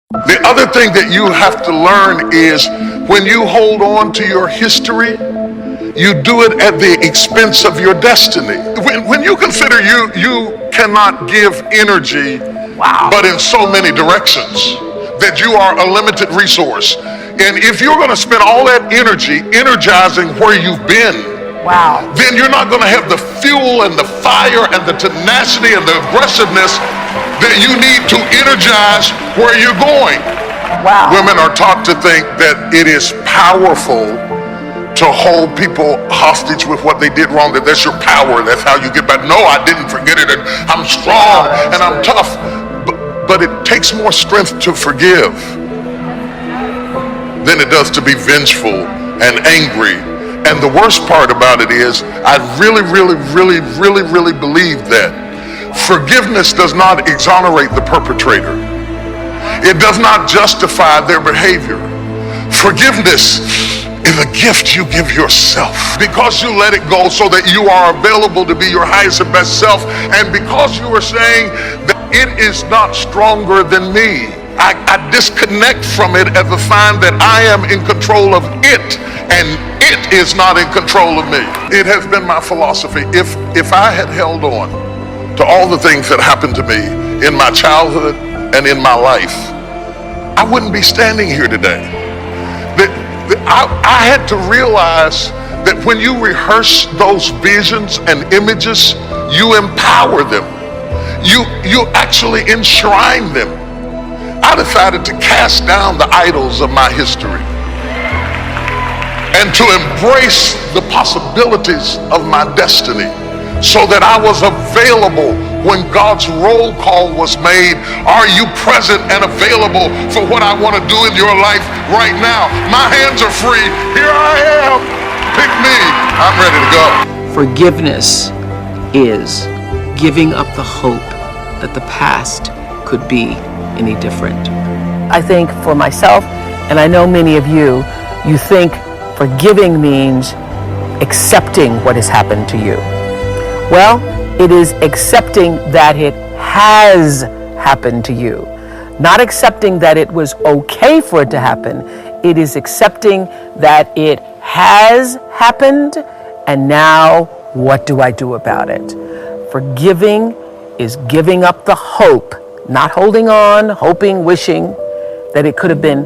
The other thing that you have to learn is when you hold on to your history, you do it at the expense of your destiny. When you consider you cannot give energy, but in so many directions, that you are a limited resource. And if you're going to spend all that energy energizing where you've been, then you're not going to have the fuel and the fire and the tenacity and the aggressiveness that you need to energize where you're going. Women are taught to think that it is powerful to hold people hostage with what they did wrong, that that's your power, that's how you get back. No, I didn't forget it, and I'm strong and I'm tough. But it takes more strength to forgive than it does to be vengeful and angry. And the worst part about it is, I really believe that forgiveness does not exonerate the perpetrator. It does not justify their behavior. Forgiveness is a gift you give yourself because you let it go so that you are available to be your highest and best self, and because you are saying that it is not stronger than me. I disconnect from it as a sign that I am in control of it, and it is not in control of me. It has been my philosophy. If I had held on to all the things that happened to me in my childhood and in my life, I wouldn't be standing here today. I had to realize that when you rehearse those visions and images, you empower them. You actually enshrine them. I decided to cast down the idols of my history and to embrace the possibilities of my destiny, so that I was available when God's roll call was made. Are you present and available for what I want to do in your life right now? My hands are free. Here I am. Pick me. I'm ready to go. Forgiveness is giving up the hope that the past could be any different. I think for myself, and I know many of you, you think forgiving means accepting what has happened to you. Well, it is accepting that it has happened to you. Not accepting that it was okay for it to happen. It is accepting that it has happened, and now what do I do about it? Forgiving is giving up the hope, not holding on, hoping, wishing that it could have been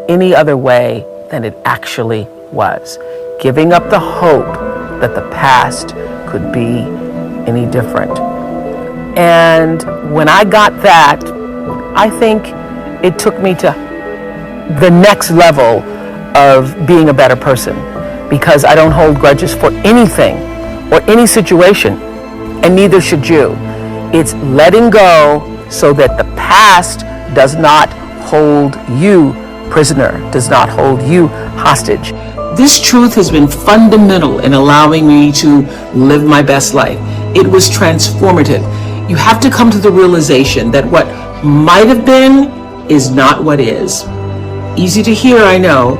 any other way than it actually was. Giving up the hope that the past could be any different. And when I got that, I think it took me to the next level of being a better person, because I don't hold grudges for anything or any situation, and neither should you. It's letting go so that the past does not hold you prisoner, does not hold you hostage. This truth has been fundamental in allowing me to live my best life. It was transformative. You have to come to the realization that what might have been is not what is. Easy to hear, I know,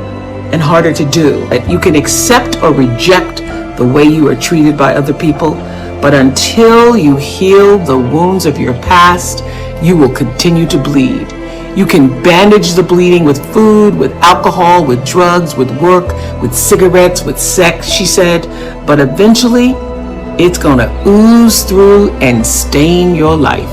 and harder to do. You can accept or reject the way you are treated by other people, but until you heal the wounds of your past, you will continue to bleed. You can bandage the bleeding with food, with alcohol, with drugs, with work, with cigarettes, with sex, she said, but eventually it's gonna ooze through and stain your life.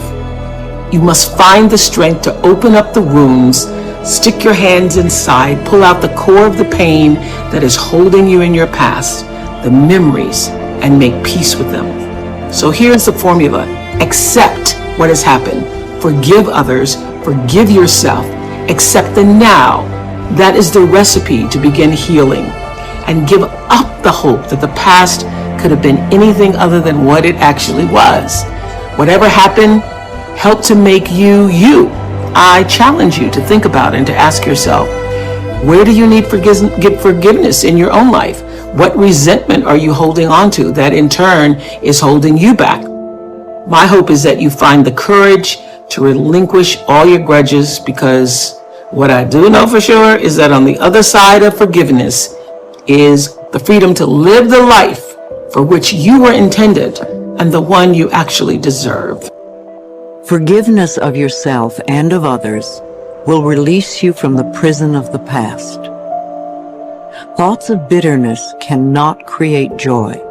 You must find the strength to open up the wounds, stick your hands inside, pull out the core of the pain that is holding you in your past, the memories, and make peace with them. So here's the formula. Accept what has happened. Forgive others. Forgive yourself. Accept the now. That is the recipe to begin healing. And give up the hope that the past could have been anything other than what it actually was. Whatever happened helped to make you, you. I challenge you to think about and to ask yourself, where do you need forgiveness in your own life? What resentment are you holding on to that in turn is holding you back? My hope is that you find the courage to relinquish all your grudges, because what I do know for sure is that on the other side of forgiveness is the freedom to live the life for which you were intended and the one you actually deserve. Forgiveness of yourself and of others will release you from the prison of the past. Thoughts of bitterness cannot create joy.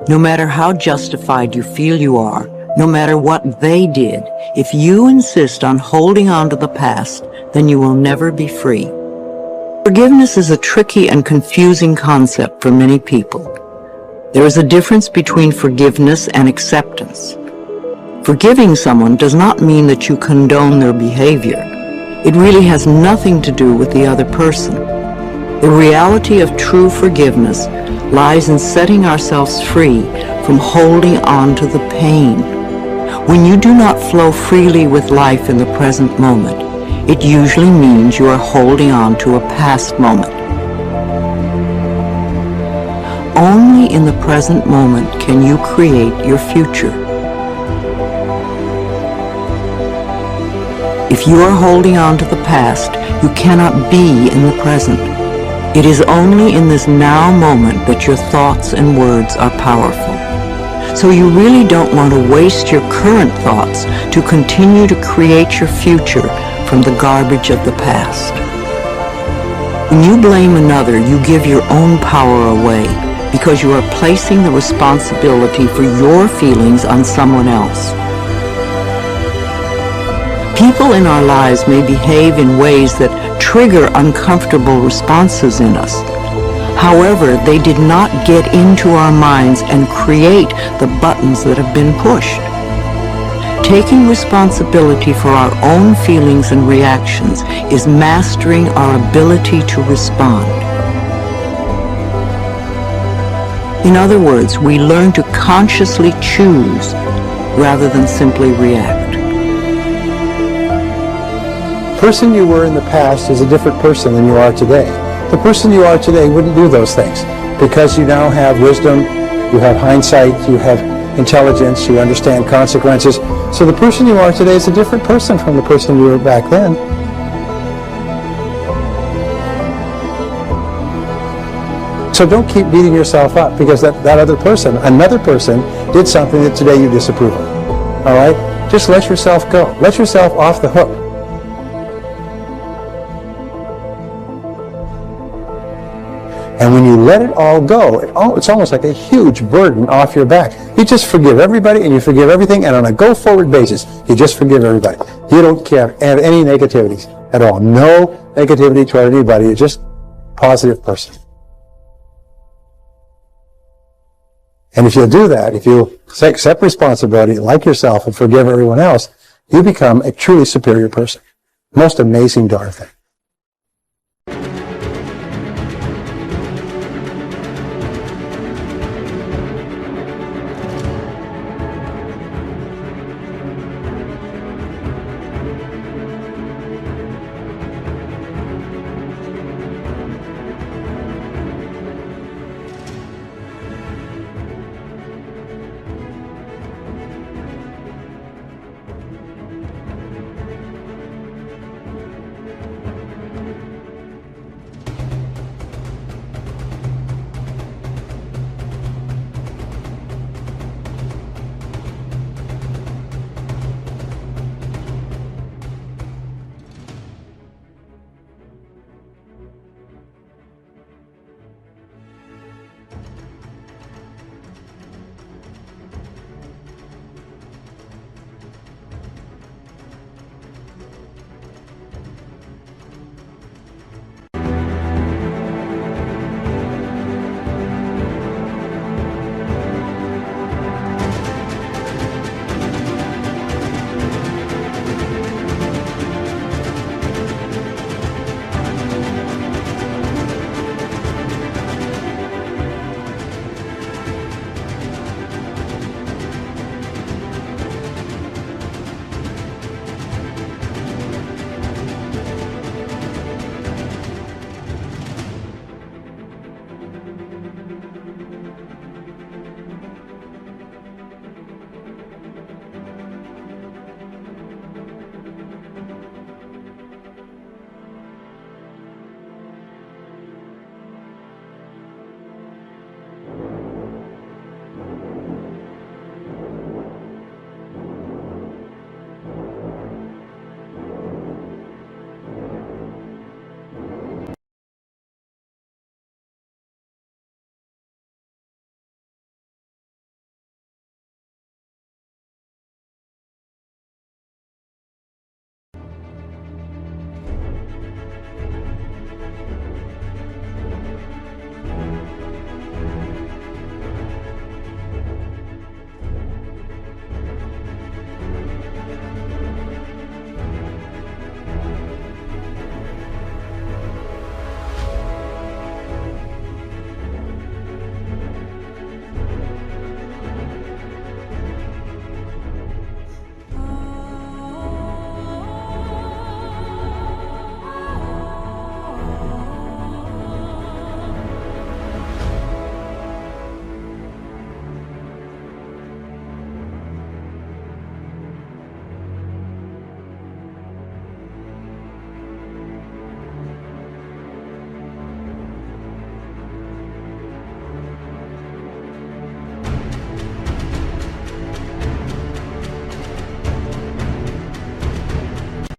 No matter how justified you feel you are, no matter what they did, if you insist on holding on to the past, then you will never be free. Forgiveness is a tricky and confusing concept for many people. There is a difference between forgiveness and acceptance. Forgiving someone does not mean that you condone their behavior. It really has nothing to do with the other person. The reality of true forgiveness lies in setting ourselves free from holding on to the pain. When you do not flow freely with life in the present moment, it usually means you are holding on to a past moment. Only in the present moment can you create your future. If you are holding on to the past, you cannot be in the present. It is only in this now moment that your thoughts and words are powerful. So you really don't want to waste your current thoughts to continue to create your future from the garbage of the past. When you blame another, you give your own power away because you are placing the responsibility for your feelings on someone else. People in our lives may behave in ways that trigger uncomfortable responses in us. However, they did not get into our minds and create the buttons that have been pushed. Taking responsibility for our own feelings and reactions is mastering our ability to respond. In other words, we learn to consciously choose rather than simply react. The person you were in the past is a different person than you are today. The person you are today wouldn't do those things because you now have wisdom, you have hindsight, you have intelligence, you understand consequences. So the person you are today is a different person from the person you were back then. So don't keep beating yourself up because that other person, another person, did something that today you disapprove of. All right? Just let yourself go. Let yourself off the hook. And when you let it all go, it's almost like a huge burden off your back. You just forgive everybody and you forgive everything, and on a go-forward basis, you just forgive everybody. You don't have any negativities at all. No negativity toward anybody. You're just a positive person. And if you'll do that, if you accept responsibility like yourself and forgive everyone else, you become a truly superior person. Most amazing darn thing.